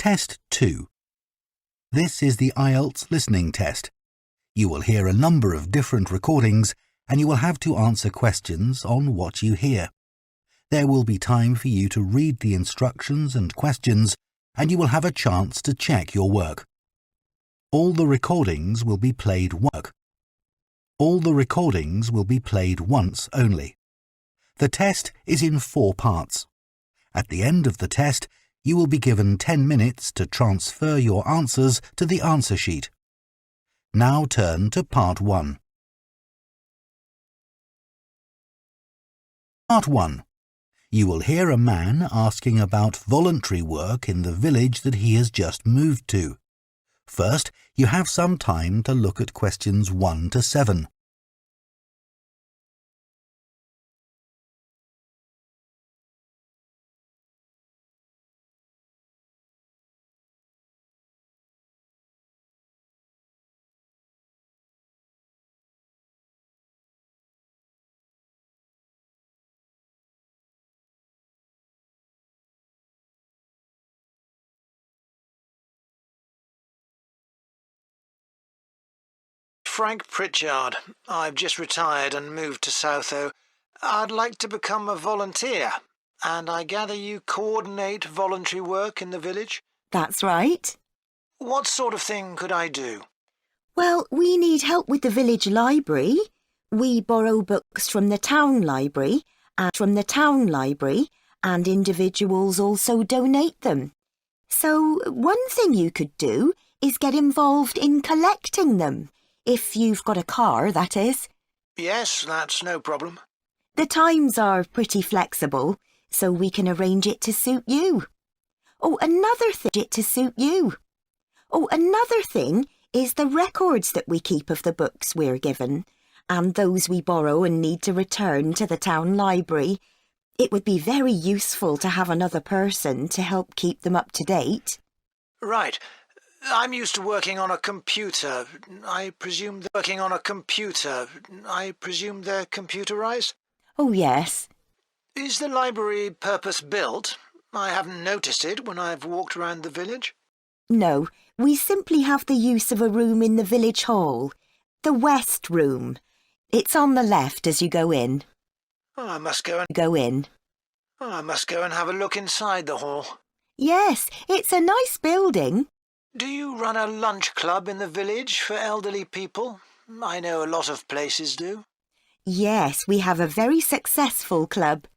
Test 2. This is the IELTS listening test. You will hear a number of different recordings and you will have to answer questions on what you hear. There will be time for you to read the instructions and questions and you will have a chance to check your work. All the recordings will be played once only. The test is in 4 parts. At the end of the test, you will be given 10 minutes to transfer your answers to the answer sheet. Now turn to Part 1. Part 1. You will hear a man asking about voluntary work in the village that he has just moved to. First, you have some time to look at questions 1 to 7. Frank Pritchard. I've just retired and moved to Southo. I'd like to become a volunteer, and I gather you coordinate voluntary work in the village? That's right. What sort of thing could I do? Well, we need help with the village library. We borrow books from the town library, and individuals also donate them. So one thing you could do is get involved in collecting them. If you've got a car, that is. Yes, that's no problem. The times are pretty flexible, so we can arrange it to suit you. Another thing is the records that we keep of the books we're given, and those we borrow and need to return to the town library. It would be very useful to have another person to help keep them up to date. Right. I'm used to working on a computer. I presume they're computerized? Oh, yes. Is the library purpose-built? I haven't noticed it when I've walked around the village. No, we simply have the use of a room in the village hall. The West Room. It's on the left as you go in. I must go and have a look inside the hall. Yes, it's a nice building. Do you run a lunch club in the village for elderly people? I know a lot of places do. Yes, we have a very successful club.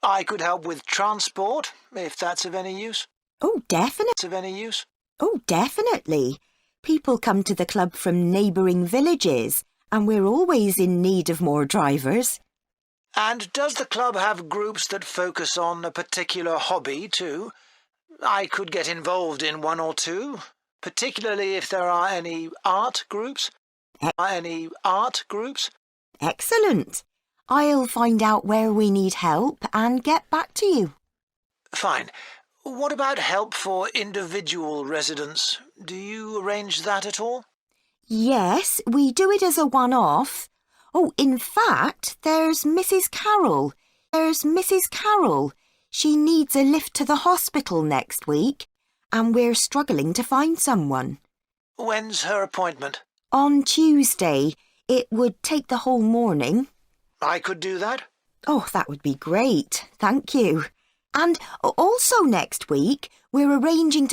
I could help with transport, if that's of any use. Oh, definitely. People come to the club from neighbouring villages, and we're always in need of more drivers. And does the club have groups that focus on a particular hobby too? I could get involved in 1 or 2, particularly if there are any art groups. Excellent. I'll find out where we need help and get back to you. Fine. What about help for individual residents? Do you arrange that at all? Yes, we do it as a one-off. In fact, there's Mrs. Carroll. She needs a lift to the hospital next week, and we're struggling to find someone. When's her appointment? On Tuesday. It would take the whole morning. I could do that? That would be great. Thank you. And also next week, we're arranging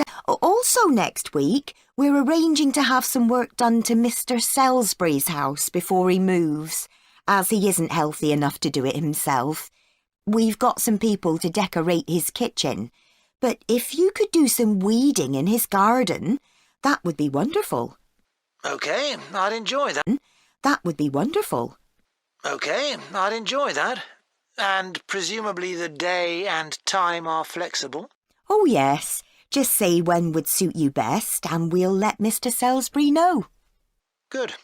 to have some work done to Mr. Salisbury's house before he moves, as he isn't healthy enough to do it himself. We've got some people to decorate his kitchen, but if you could do some weeding in his garden, that would be wonderful. OK, I'd enjoy that. That would be wonderful. OK, I'd enjoy that. And presumably the day and time are flexible? Oh, yes. Just say when would suit you best, and we'll let Mr. Salisbury know. Good.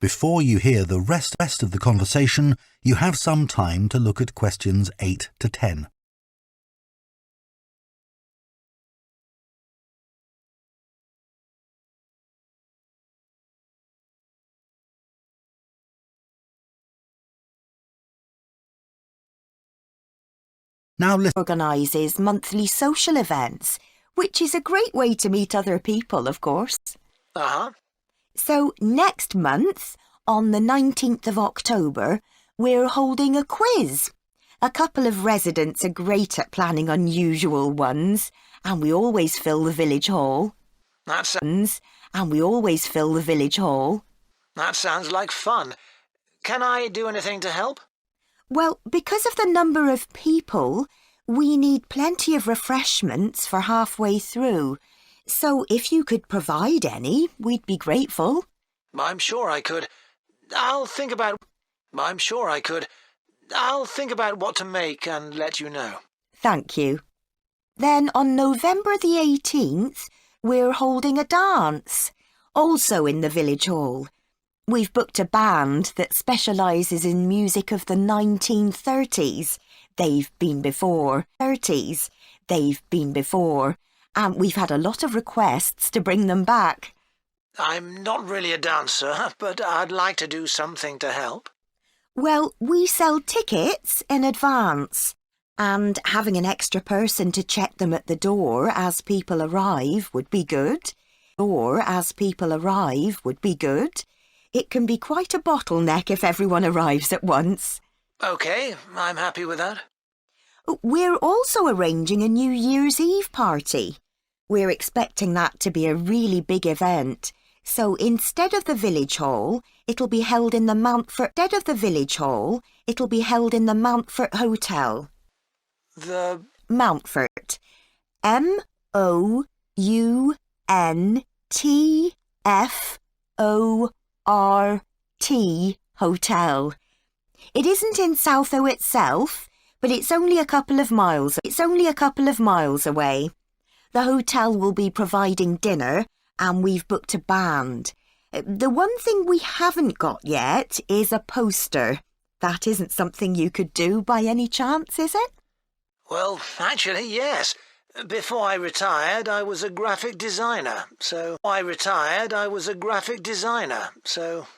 Before you hear the rest of the conversation, you have some time to look at questions 8 to 10. Now listen. Organises monthly social events, which is a great way to meet other people, of course. Uh-huh. So next month, on the 19th of October, we're holding a quiz. A couple of residents are great at planning unusual ones, and we always fill the village hall. That sounds like fun. Can I do anything to help? Well, because of the number of people, we need plenty of refreshments for halfway through. So if you could provide any, we'd be grateful. I'm sure I could. I'll think about what to make and let you know. Thank you. Then on November the 18th, we're holding a dance, also in the village hall. We've booked a band that specialises in music of the 1930s. They've been before, and we've had a lot of requests to bring them back. I'm not really a dancer, but I'd like to do something to help. Well, we sell tickets in advance, and having an extra person to check them at the door as people arrive would be good. It can be quite a bottleneck if everyone arrives at once. OK, I'm happy with that. We're also arranging a New Year's Eve party. We're expecting that to be a really big event. So instead of the village hall, it'll be held in the Mountfort Hotel. The Mountfort. MOUNTFORT Hotel. It isn't in Southo itself, but it's only a couple of miles away. The hotel will be providing dinner, and we've booked a band. The one thing we haven't got yet is a poster. That isn't something you could do by any chance, is it? Well, actually, yes. Before I retired, I was a graphic designer, so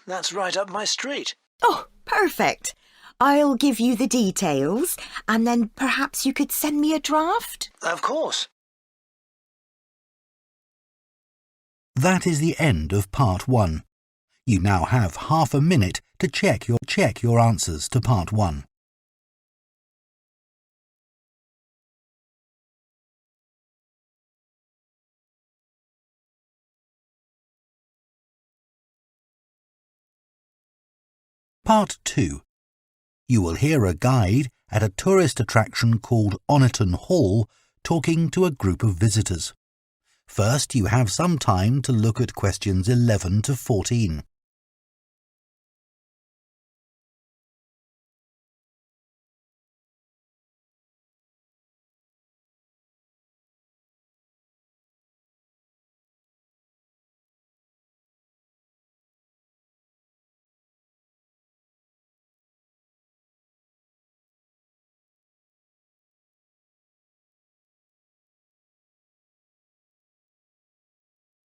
that's right up my street. Oh, perfect. I'll give you the details, and then perhaps you could send me a draft? Of course. That is the end of part 1. You now have half a minute to check your answers to part 1. Part 2. You will hear a guide at a tourist attraction called Oniton Hall talking to a group of visitors. First, you have some time to look at questions 11 to 14.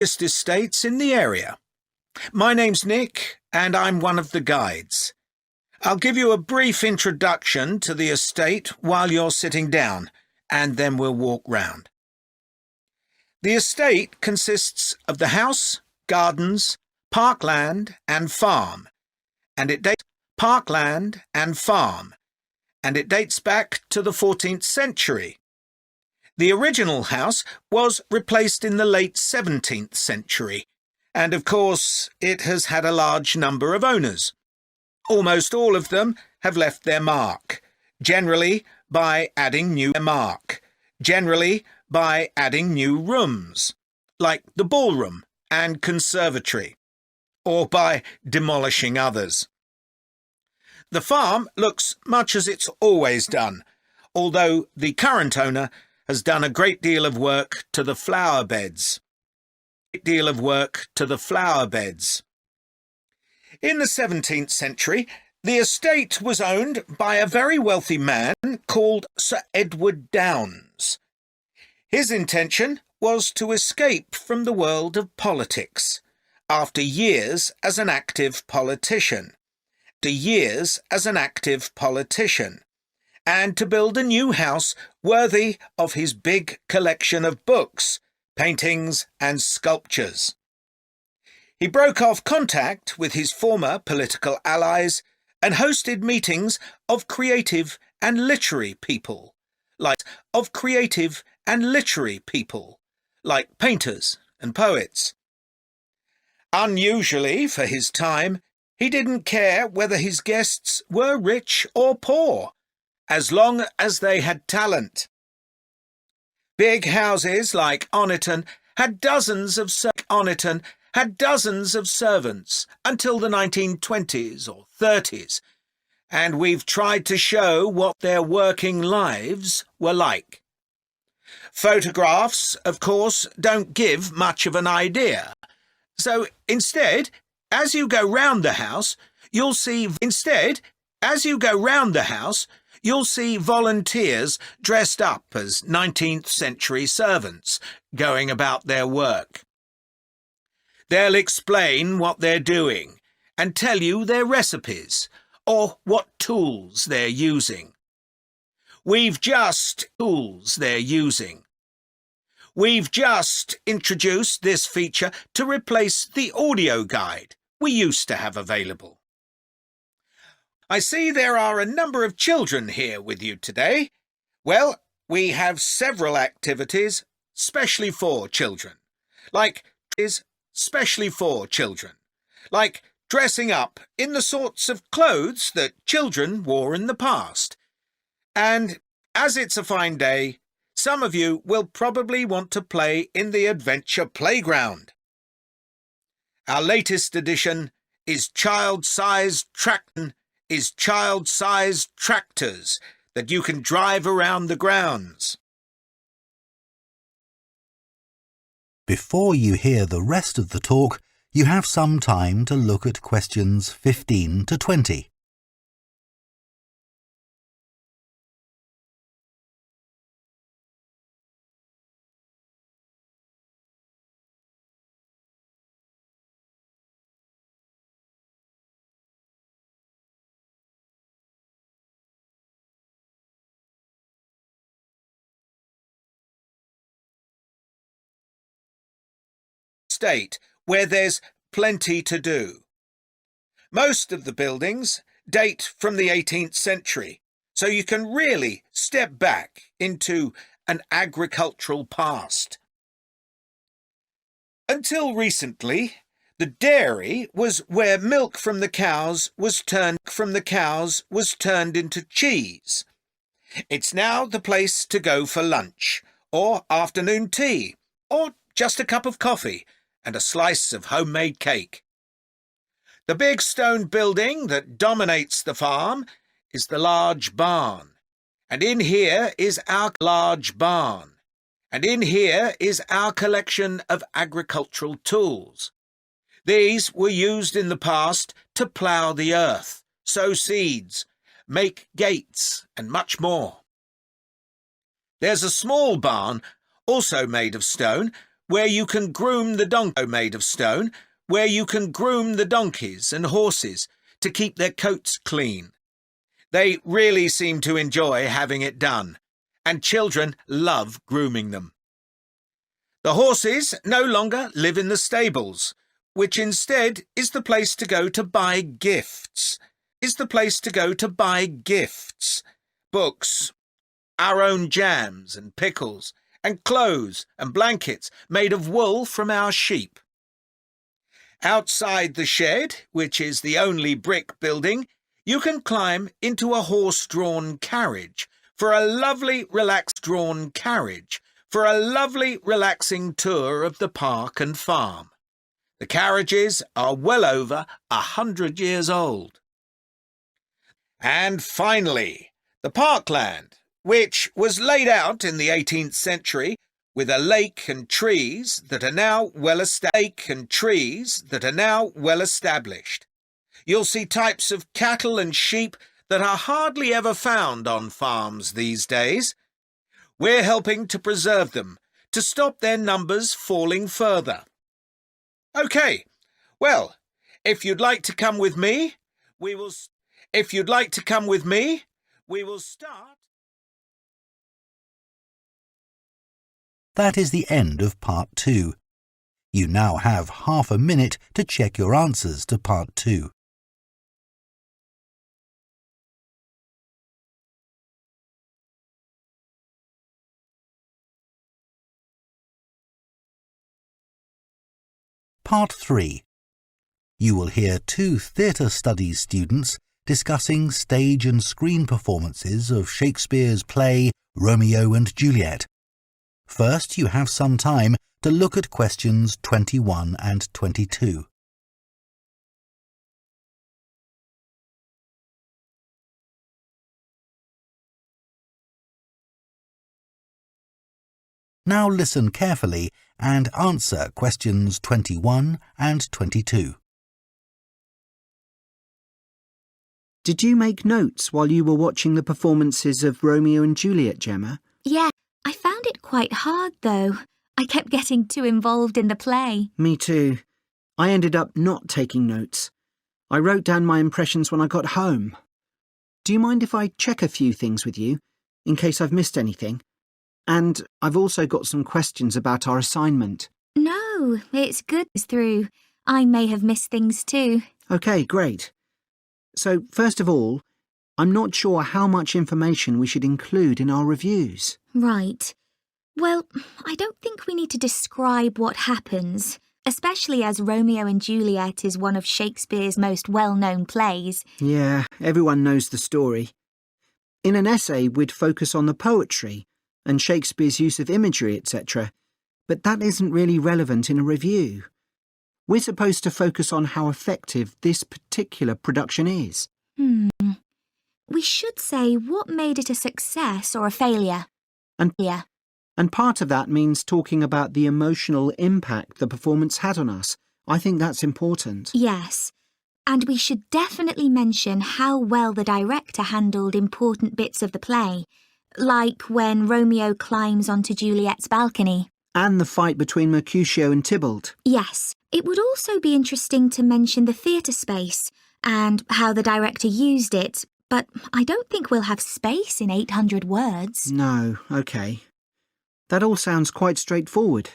Estates in the area. My name's Nick, and I'm one of the guides. I'll give you a brief introduction to the estate while you're sitting down, and then we'll walk round. The estate consists of the house, gardens, parkland and farm, and it dates back to the 14th century. The original house was replaced in the late 17th century, and of course it has had a large number of owners. Almost all of them have left their mark, generally by adding new rooms, like the ballroom and conservatory, or by demolishing others. The farm looks much as it's always done, although the current owner has done a great deal of work to the flower beds. In the 17th century, the estate was owned by a very wealthy man called Sir Edward Downes. His intention was to escape from the world of politics after years as an active politician, and to build a new house worthy of his big collection of books, paintings and sculptures. He broke off contact with his former political allies and hosted meetings of creative and literary people, like painters and poets. Unusually for his time, he didn't care whether his guests were rich or poor, as long as they had talent. Big houses like Oniton had dozens of servants until the 1920s or 30s, and we've tried to show what their working lives were like. Photographs, of course, don't give much of an idea. So instead, as you go round the house, you'll see volunteers dressed up as 19th century servants going about their work. They'll explain what they're doing and tell you their recipes or what tools they're using. We've just introduced this feature to replace the audio guide we used to have available. I see there are a number of children here with you today. Well, we have several activities specially for children, like dressing up in the sorts of clothes that children wore in the past. And as it's a fine day, some of you will probably want to play in the adventure playground. Our latest addition is child-sized tractors that you can drive around the grounds. Before you hear the rest of the talk, you have some time to look at questions 15 to 20. State where there's plenty to do. Most of the buildings date from the 18th century, so you can really step back into an agricultural past. Until recently, the dairy was where milk from the cows was turned into cheese. It's now the place to go for lunch, or afternoon tea, or just a cup of coffee and a slice of homemade cake. The big stone building that dominates the farm is the large barn, and in here is our collection of agricultural tools. These were used in the past to plough the earth, sow seeds, make gates, and much more. There's a small barn, also made of stone, where you can groom the donkeys and horses to keep their coats clean. They really seem to enjoy having it done, and children love grooming them. The horses no longer live in the stables, which instead is the place to go to buy gifts. Books, our own jams and pickles, and clothes and blankets made of wool from our sheep. Outside the shed, which is the only brick building, you can climb into a horse-drawn carriage for a lovely relaxing tour of the park and farm. The carriages are well over 100 years old. And finally, the parkland, which was laid out in the 18th century with a lake and trees that are now well established. You'll see types of cattle and sheep that are hardly ever found on farms these days. We're helping to preserve them, to stop their numbers falling further. OK, well, if you'd like to come with me, We will start. That is the end of Part 2. You now have half a minute to check your answers to Part 2. Part 3. You will hear 2 theatre studies students discussing stage and screen performances of Shakespeare's play Romeo and Juliet. First, you have some time to look at questions 21 and 22. Now listen carefully and answer questions 21 and 22. Did you make notes while you were watching the performances of Romeo and Juliet, Gemma? Yeah, I found it quite hard though. I kept getting too involved in the play. Me too. I ended up not taking notes. I wrote down my impressions when I got home. Do you mind if I check a few things with you, in case I've missed anything? And I've also got some questions about our assignment. No, it's good through. I may have missed things too. OK, great. So, first of all, I'm not sure how much information we should include in our reviews. Right. Well, I don't think we need to describe what happens, especially as Romeo and Juliet is one of Shakespeare's most well-known plays. Yeah, everyone knows the story. In an essay, we'd focus on the poetry and Shakespeare's use of imagery, etc. But that isn't really relevant in a review. We're supposed to focus on how effective this particular production is. We should say what made it a success or a failure. And part of that means talking about the emotional impact the performance had on us. I think that's important. Yes. And we should definitely mention how well the director handled important bits of the play, like when Romeo climbs onto Juliet's balcony. And the fight between Mercutio and Tybalt. Yes. It would also be interesting to mention the theatre space and how the director used it, but I don't think we'll have space in 800 words. No, OK. That all sounds quite straightforward.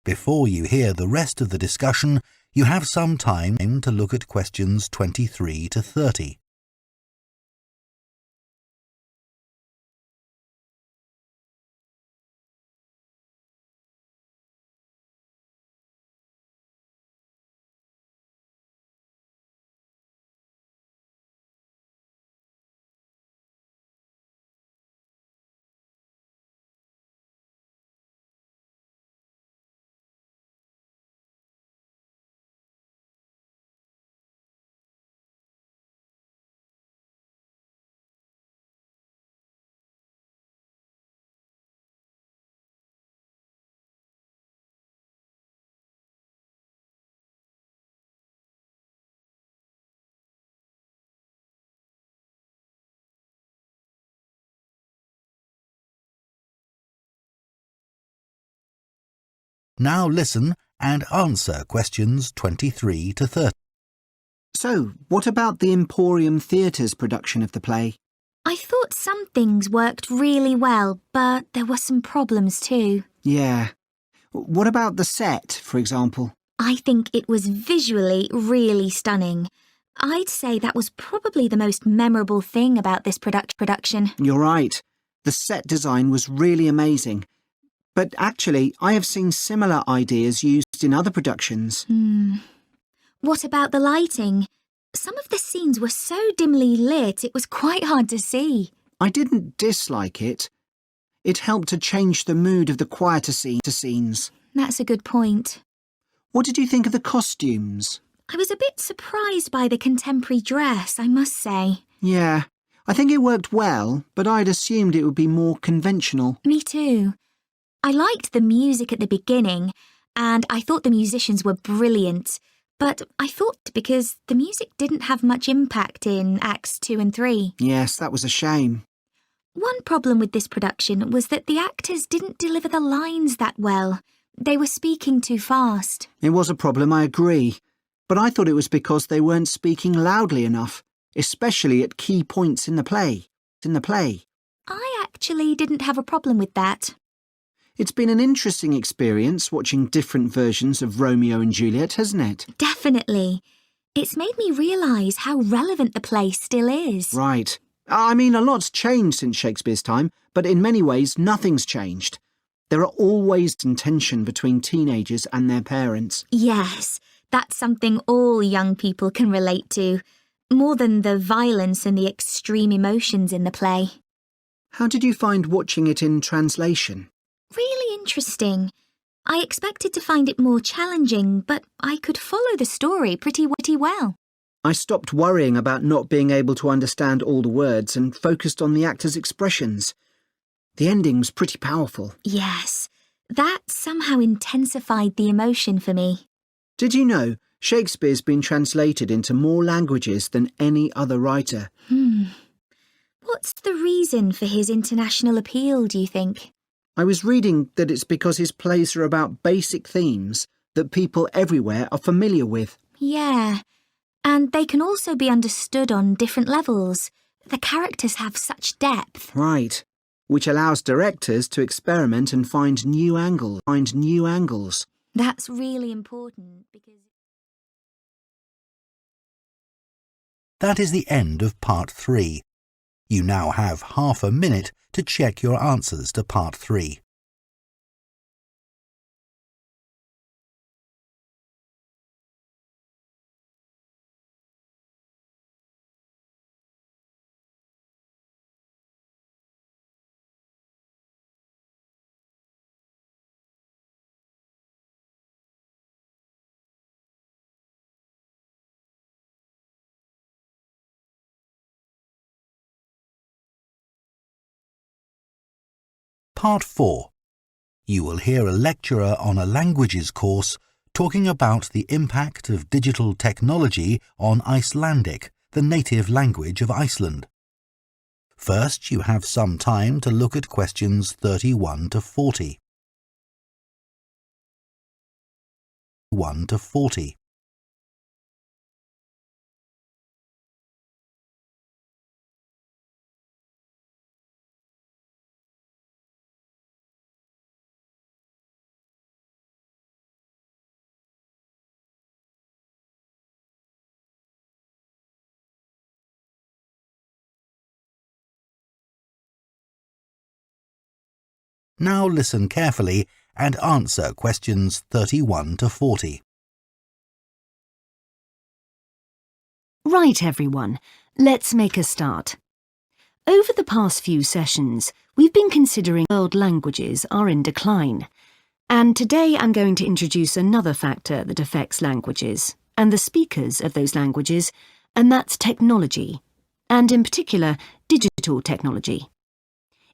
Before you hear the rest of the discussion, you have some time to look at questions 23 to 30. Now listen and answer questions 23 to 30. So, what about the Emporium Theatre's production of the play? I thought some things worked really well, but there were some problems too. Yeah. What about the set, for example? I think it was visually really stunning. I'd say that was probably the most memorable thing about this production. You're right. The set design was really amazing. But actually, I have seen similar ideas used in other productions. What about the lighting? Some of the scenes were so dimly lit, it was quite hard to see. I didn't dislike it. It helped to change the mood of the quieter scenes. That's a good point. What did you think of the costumes? I was a bit surprised by the contemporary dress, I must say. Yeah, I think it worked well, but I'd assumed it would be more conventional. Me too. I liked the music at the beginning, and I thought the musicians were brilliant. But I thought because the music didn't have much impact in Acts 2 and 3. Yes, that was a shame. One problem with this production was that the actors didn't deliver the lines that well. They were speaking too fast. It was a problem, I agree. but I thought it was because they weren't speaking loudly enough, especially at key points in the play. I actually didn't have a problem with that. It's been an interesting experience watching different versions of Romeo and Juliet, hasn't it? Definitely. It's made me realise how relevant the play still is. Right. I mean, a lot's changed since Shakespeare's time, but in many ways nothing's changed. There are always tension between teenagers and their parents. Yes, that's something all young people can relate to, more than the violence and the extreme emotions in the play. How did you find watching it in translation? Really interesting. I expected to find it more challenging, but I could follow the story pretty well. I stopped worrying about not being able to understand all the words and focused on the actors' expressions. The ending's pretty powerful. Yes, that somehow intensified the emotion for me. Did you know Shakespeare's been translated into more languages than any other writer? What's the reason for his international appeal, do you think? I was reading that it's because his plays are about basic themes that people everywhere are familiar with. Yeah, and they can also be understood on different levels. The characters have such depth. Right, which allows directors to experiment and find new angles. That's really important because... That is the end of Part 3. You now have half a minute to check your answers to Part 3. Part 4. You will hear a lecturer on a languages course talking about the impact of digital technology on Icelandic, the native language of Iceland. First, you have some time to look at questions 31 to 40. 1 to 40. Now listen carefully and answer questions 31 to 40. Right, everyone, let's make a start. Over the past few sessions, we've been considering world languages are in decline. And today I'm going to introduce another factor that affects languages and the speakers of those languages, and that's technology, and in particular, digital technology.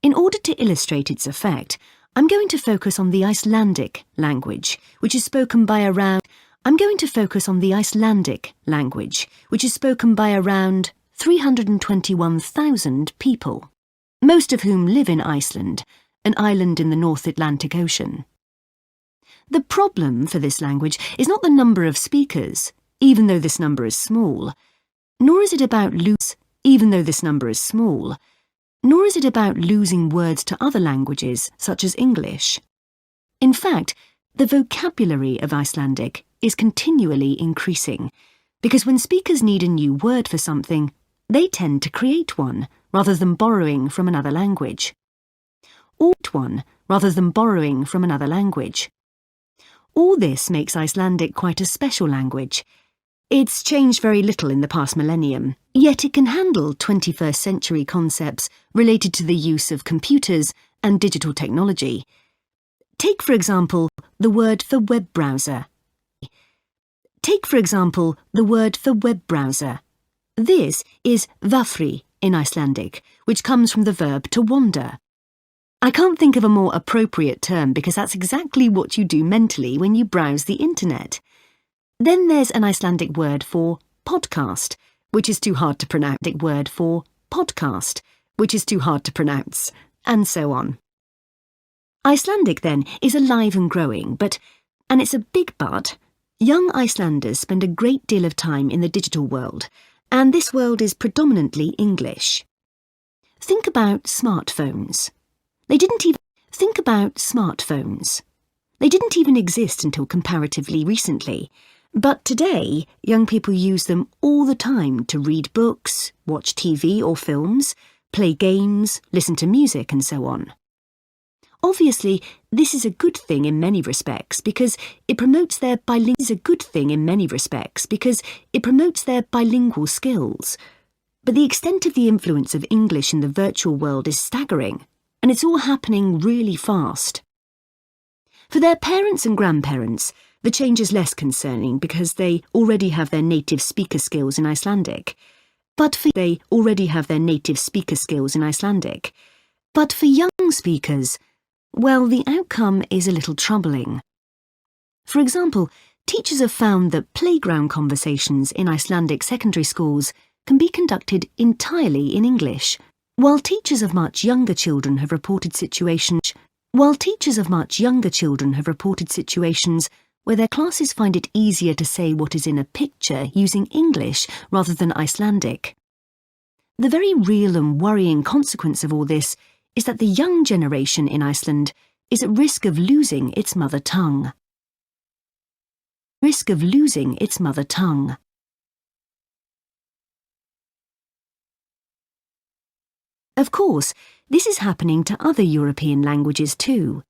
In order to illustrate its effect, I'm going to focus on the Icelandic language, which is spoken by around 321,000 people, most of whom live in Iceland, an island in the North Atlantic Ocean. The problem for this language is not the number of speakers, even though this number is small, nor is it about losing words to other languages, such as English. In fact, the vocabulary of Icelandic is continually increasing, because when speakers need a new word for something, they tend to create one, rather than borrowing from another language. All this makes Icelandic quite a special language. It's changed very little in the past millennium, yet it can handle 21st century concepts related to the use of computers and digital technology. Take, for example, the word for web browser. This is vafri in Icelandic, which comes from the verb to wander. I can't think of a more appropriate term because that's exactly what you do mentally when you browse the internet. Then there's an Icelandic word for podcast, which is too hard to pronounce, and so on. Icelandic, then, is alive and growing, and it's a big but, Young Icelanders spend a great deal of time in the digital world, and this world is predominantly English. Think about smartphones. They didn't even exist until comparatively recently, but today young people use them all the time to read books, watch TV or films, play games, listen to music and so on. Obviously, this is a good thing in many respects because it promotes their bilingual skills. But the extent of the influence of English in the virtual world is staggering, and it's all happening really fast. For their parents and grandparents, the change is less concerning because they already have their native speaker skills in Icelandic. But for young speakers, well, the outcome is a little troubling. For example, teachers have found that playground conversations in Icelandic secondary schools can be conducted entirely in English, while teachers of much younger children have reported situations where their classes find it easier to say what is in a picture using English rather than Icelandic. The very real and worrying consequence of all this is that the young generation in Iceland is at risk of losing its mother tongue. Of course, this is happening to other European languages too.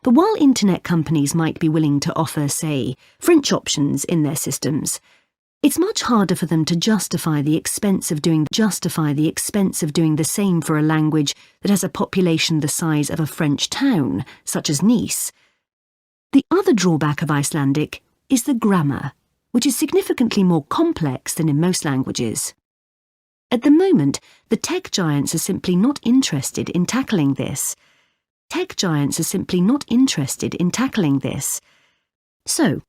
But while internet companies might be willing to offer, say, French options in their systems, it's much harder for them to justify the expense of doing the same for a language that has a population the size of a French town, such as Nice. The other drawback of Icelandic is the grammar, which is significantly more complex than in most languages. At the moment, the tech giants are simply not interested in tackling this. So,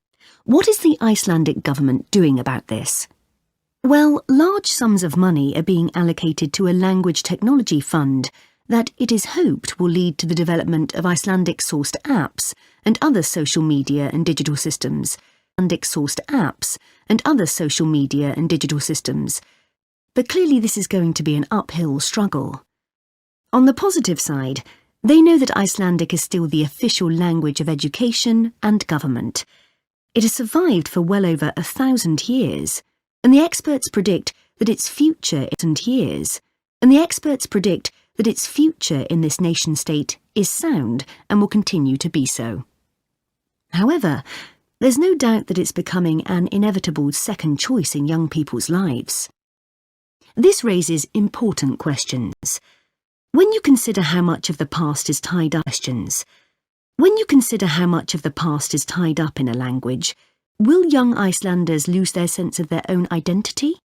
what is the Icelandic government doing about this? Well, large sums of money are being allocated to a language technology fund that it is hoped will lead to the development of Icelandic-sourced apps and other social media and digital systems. But clearly this is going to be an uphill struggle. On the positive side, they know that Icelandic is still the official language of education and government. It has survived for well over 1,000 years, and the experts predict that its future in this nation-state is sound and will continue to be so. However, there's no doubt that it's becoming an inevitable second choice in young people's lives. This raises important questions. When you consider how much of the past is tied up in a language, will young Icelanders lose their sense of their own identity?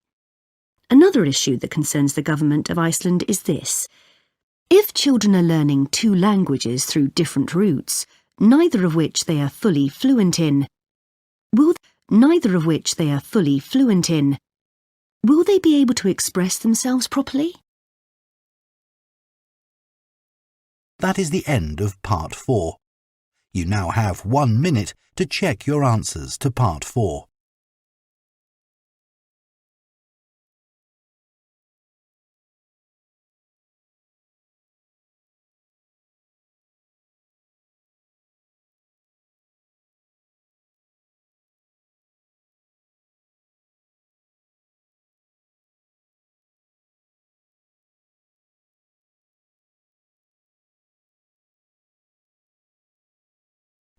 Another issue that concerns the government of Iceland is this. If children are learning two languages through different routes, neither of which they are fully fluent in, will they be able to express themselves properly? That is the end of Part 4. You now have 1 minute to check your answers to Part 4.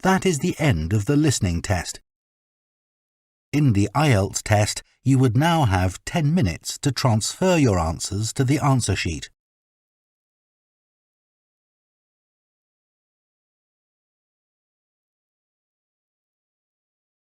That is the end of the listening test. In the IELTS test, you would now have 10 minutes to transfer your answers to the answer sheet.